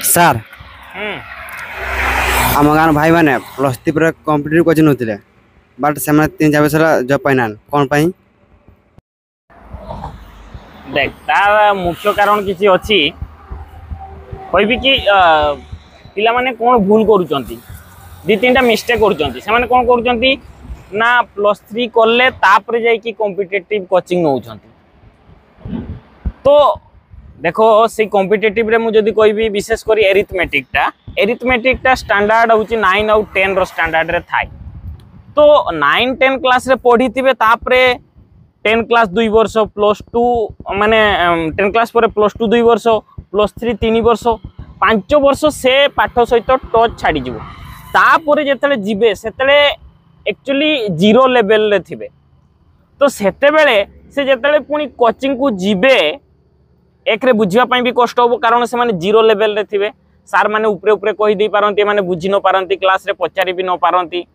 Sir ହୁଁ ଆମ ଗାଁର ଭାଇମାନେ ପ୍ଲସ୍ ଥ୍ରୀ ପରେ କମ୍ପିଟେଟିଭ୍ କୋଚିଂ ନେଉଥିଲେ ବଟ୍ ସେମାନେ 3-4 ବର୍ଷ ହେଲା ଜବ୍ ପାଇନାହାନ୍ତି କ'ଣ ପାଇଁ? देख तार मुख्य कारण किसी अच्छी कहबी कि पिला माने कौन भूल करुचंती दी तीन मिस्टेक करुचंती से माने कौन करुचंती ना प्लस 3 कले तापर जाई कॉम्पिटिटिव कोचिंग नौचंती। तो देखो से कॉम्पिटिटिव रे मु जदी कहबी विशेष करी एरिथमेटिक टा स्टैंडर्ड होची 9 और 10 रो स्टैंडर्ड रे थाई। तो 9-10 क्लास रे पढ़ी थिबे तापरे 10 क्लास 2 वर्ष प्लस 2 माने 10 क्लास पर प्लस 2 2 वर्ष प्लस 3 3 वर्ष 5 वर्ष से पाठ सहित टच छाड़ी जीवो तापर जेतले जीवे सेतले एक्चुअली जीरो लेवल रे थिबे। तो सेते बेले से जेतले पुनी कोचिंग को जीवे एक रे बुझिबा पई भी कष्ट होबो कारण से माने जीरो लेवल रे थिबे सार माने ऊपरे ऊपरे कहि दे पारंती माने बुझी न पारंती क्लास रे पचारि भी न पारंती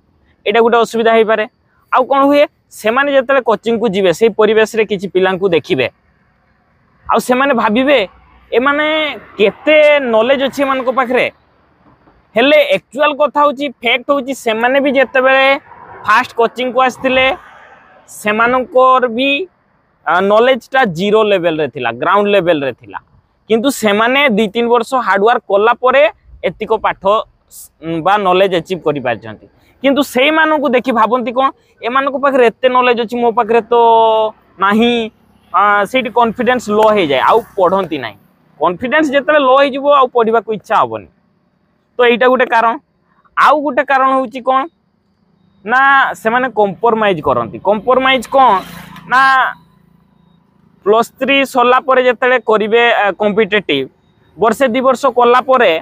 एटा गुटे असुविधा होई पारे। आउ कोन हुए से माने जेतले कोचिंग को जीवे से परिवेश रे किछि पिलां को देखिबे आउ से माने भाबिबे ए माने केते नॉलेज अछि मान को पाखरे हेले एक्चुअल कथा होची फैक्ट होची से माने भी जेते बेले फास्ट कोचिंग को आस्तिले से मानकर भी नॉलेज टा जीरो लेवल रे थिला ग्राउंड लेवल रे थिला किंतु से माने 2-3 वर्ष हार्ड वर्क कोला परे एतिको पाठ बा नॉलेज अचीव करि पारछंती। किंतु से मानन को देखि भाबंती कोन ए मान को पाखरे एते नॉलेज अछि मो पाखरे तो नाही सेठी कॉन्फिडेंस लो हे जाय आउ पढंती नाही कॉन्फिडेंस जेतले लो हे जिवो आउ पढिबा को इच्छा होबनी। तो एटा गुटे कारण आउ गुटे कारण होची कोन ना से माने कॉम्प्रोमाइज करंती कॉम्प्रोमाइज कोन ना प्लस 3 सरला परे जेतले करिवे कॉम्पिटिटिव वर्षे 2 वर्ष कोला परे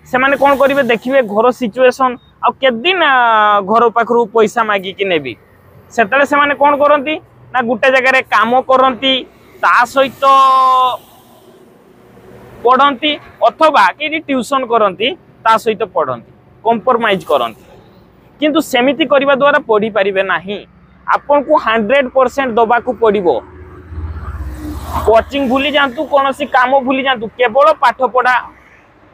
से माने कोन करिवे देखिवे घर सिचुएशन आ केदिन घर पाखरु पैसा मागी कि नेबी सेतले से माने कोन करंती ना गुटे जगह रे काम करंती ता सहित पढ़ंती अथवा कि ट्यूशन करंती ता सहित पढ़ंती कॉम्प्रोमाइज करंती किंतु सेमिति करिबा द्वारा पढ़ी परिबे नाही आपन को 100% दबा को पड़िबो कोचिंग भूली जातु कौन सी काम भूली जातु केवल पाठ पढ़ा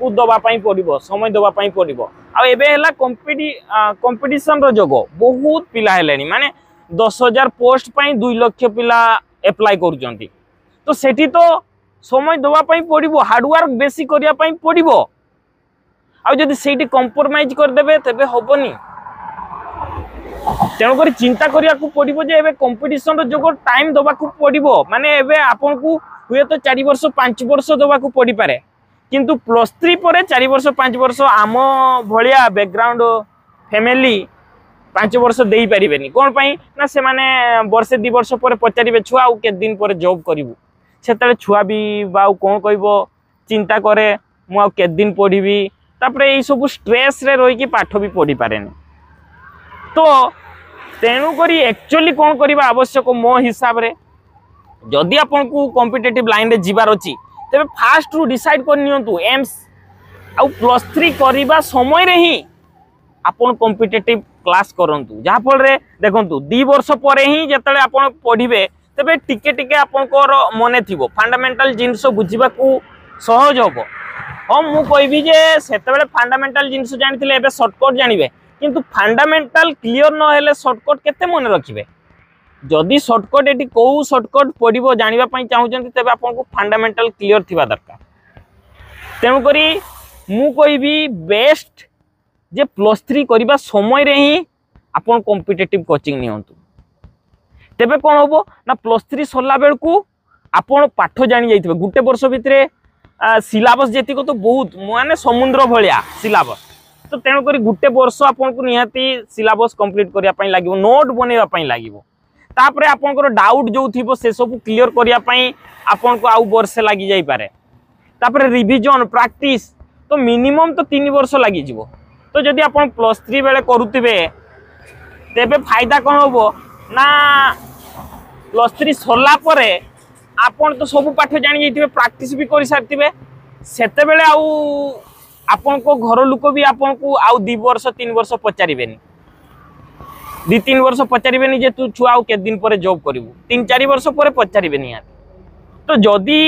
को दबा पाई पड़िबो समय दबा पाई पड़िबो आ एबे हला कंपटीशन रो जगो बहुत पिला हेलेनी माने 10,000 पोस्ट पाई 2 लाख पिला अप्लाई करूचंती। तो सेठी तो समय दबा पाई पड़िबो हार्ड वर्क बेसी करिया पाई पड़िबो आ जदी सेठी कॉम्प्रोमाइज कर देबे तबे होबनी। तेणुक चिंता करिया को पड़िबो जे एबे कंपटीशन रो जगो टाइम दबा को पड़िबो माने एबे आपन को हुए तो 4 वर्ष 5 वर्ष दबा को पड़ी पारे किंतु प्लस 3 परे 4 वर्ष 5 वर्ष आम भलिया बैकग्राउंड फैमिली 5 वर्ष देई परिबेनी कोन पई ना से माने वर्षे 2 वर्ष परे पचारिबे छुआ आ के दिन परे जॉब करिवु सेतले छुआ भी बाउ कोन कहबो चिंता करे मु आ के दिन पढिबी तापरे ए सब स्ट्रेस रे रही कि पाठ भी पढ़ी पारेनी। तो तेणु करी एक्चुअली कौन करबा आवश्यक मो हिसाब रे जदि आपन को कॉम्पिटिटिव लाइन रे जीवार अछि तबे फास्ट रु डिसाइड कर नियंतु एम्स आ प्लस 3 करबा समय रे ही आपन कॉम्पिटिटिव क्लास करंतु जहा फल रे देखंतु 2 वर्ष परे ही जतले आपन पढिबे तबे टिके टिके आपन को मने थिबो फंडामेंटल जिंस बुझिबा को सहज होबो। हम मु कहबी जे सेतबेले फंडामेंटल जिंस जानिथिले एबे शॉर्टकट जानिबे किंतु फंडामेंटल क्लियर न हेले शॉर्टकट केते मन रखिबे जदि शॉर्टकट एटी को शॉर्टकट पड़िबो जानिबा पई चाहुचंती तबे आपन को फंडामेंटल क्लियर थिबा दरकार। तेणु करी मु कहबी बेस्ट जे प्लस 3 करबा समय रे ही आपन कॉम्पिटिटिव कोचिंग नियंतु तबे कोन होबो ना प्लस 3 सरला बेल को आपन पाठ जानि जाइथिबे गुटे वर्ष भितरे सिलेबस जेतिको तो बहुत माने समुद्र भलिया सिलेबस। तो तेणु करी गुटे वर्ष आपन को निहाती सिलेबस कंप्लीट करिया पई लागिवो नोट बनेवा पई लागिवो तापरे आपन को डाउट जो थिबो से सब क्लियर करिया पई आपन को आउ वर्ष लागि जाई पारे तापरे रिवीजन प्रैक्टिस तो मिनिमम तो 3 वर्ष लागि जिवो। तो जदि आपन प्लस 3 बेले करूतिबे तेबे फायदा कोन होबो ना प्लस 3 सरला परे आपन तो सब पाठ जानि जाइथिबे प्रैक्टिस भी करि सारथिबे सेते बेले आउ आपन को घर लोक भी आपन को आउ 2 वर्ष 3 वर्ष पचारिबेनी 2-3 वर्ष पचारिबेनी जे तू छुआ के दिन पर जॉब करिवु 3-4 वर्ष पर पचारिबेनी यार। तो जदि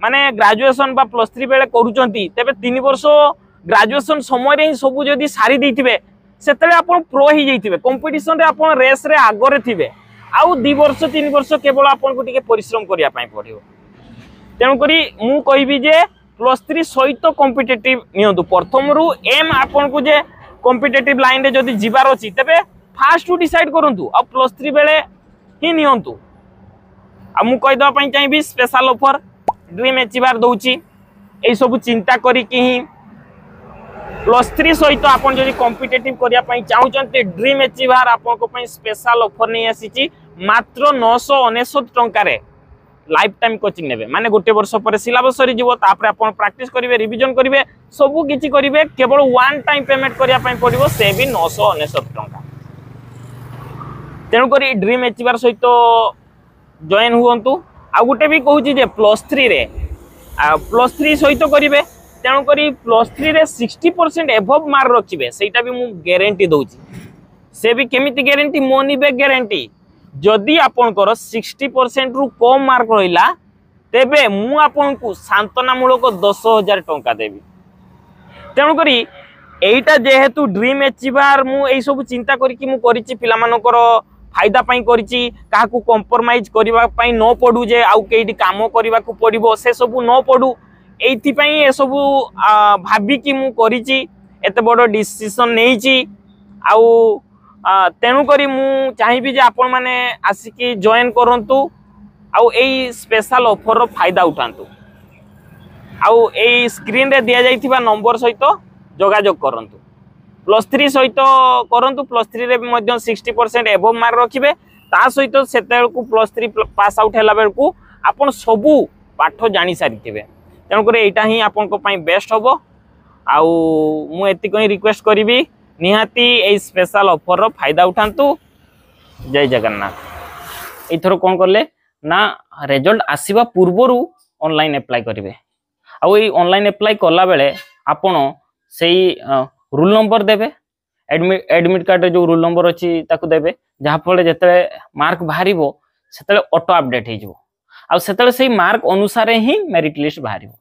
माने ग्रेजुएशन बा प्लस 3 बेले करूचंती तेबे 3 वर्ष ग्रेजुएशन समय रे सब जदी सारी देथिबे सेतले आपण प्रो ही जइथिबे कंपटीशन रे आपण रेस रे आगरे थिबे आउ 2 वर्ष 3 वर्ष केवल आपण को टिके परिश्रम करिया पई पड़ियो तेनु करी मु कहबी जे प्लस 3 सहित कॉम्पिटिटिव नियंतु प्रथम रु एम आपण को जे कॉम्पिटिटिव लाइन रे जदी जिबार अछि तबे फास्ट टू डिसाइड करंतु आ प्लस 3 बेले ही नियंतु आ मु कहि दवा पई चाहिबी स्पेशल ऑफर ड्रीम अचीवर दउची ए सब चिंता करी कि ही प्लस 3 सहित आपण जदी कॉम्पिटिटिव करिया पई चाहुचंते ड्रीम अचीवर आपण को पई स्पेशल ऑफर नै आसीची मात्र 999 टंका रे लाइफ टाइम कोचिंग नेबे माने गोटे वर्ष पर सिलेबस सरी जीवो तापर आपण प्रैक्टिस करिवे रिवीजन करिवे सब किछि करिवे केवल वन टाइम पेमेंट करिया पई पड़िबो से भी 999 टंका तेनु करी ड्रीम अचीवर सहित जॉइन हुअंतु आ गोटे भी कहूची जे प्लस 3 रे प्लस 3 सहित करिवे तेनु करी प्लस 3 रे 60% एबव मार्क रखिबे सेटा भी मु गारंटी दउची से भी केमिति गारंटी मनी बैक गारंटी जदि आपनकर 60% रु कम मार्क रहिला तेबे मु आपनकु सांत्वनामूलक 10,000 टंका देबी तेनु करी एइटा जेहेतु ड्रीम अचीवर मु एई सब चिंता करी कि मु करिछि पिला मानकर फायदा पाई करिछि काहाकू कंप्रोमाइज करबा पाई न पडू जे आउ केइडी काम करबा को पड़िबो से सब न पडू एइथि पाई ए सब भाबी कि मु करिछि एते बड़ डिसीजन नेइछि आउ तेणु करी मु चाहिबी जे आपण माने आसिकी जॉइन करंतु आउ एई स्पेशल ऑफर रो फायदा उठांतु आउ एई स्क्रीन रे दिया जाइथिबा नंबर सहित जोगाजोग करंतु प्लस 3 सहित करंतु प्लस 3 रे मध्य 60% एबव मार्क रखिबे ता सहित सेतेल को प्लस 3 पास आउट हैला बेल को आपण सबु पाठ जानि सारिथिबे तेणु करी एटा ही आपण को पई बेस्ट होबो आउ मु एति कहि रिक्वेस्ट करिवि निहाती ए स्पेशल ऑफर रो फायदा उठांतु जय जगन्नाथ एथरो कोन करले ना रिजल्ट आसीबा पूर्वरु ऑनलाइन अप्लाई करिवे आ ओई ऑनलाइन अप्लाई करला बेले आपण सेई रूल नंबर देबे एडमिट कार्ड रे जो रूल नंबर अछि ताकू देबे जहा फले जते मार्क बाहरिबो सेतले ऑटो अपडेट हे जिवो आ सेतले सेई मार्क अनुसार ही मेरिट लिस्ट बाहरिबो।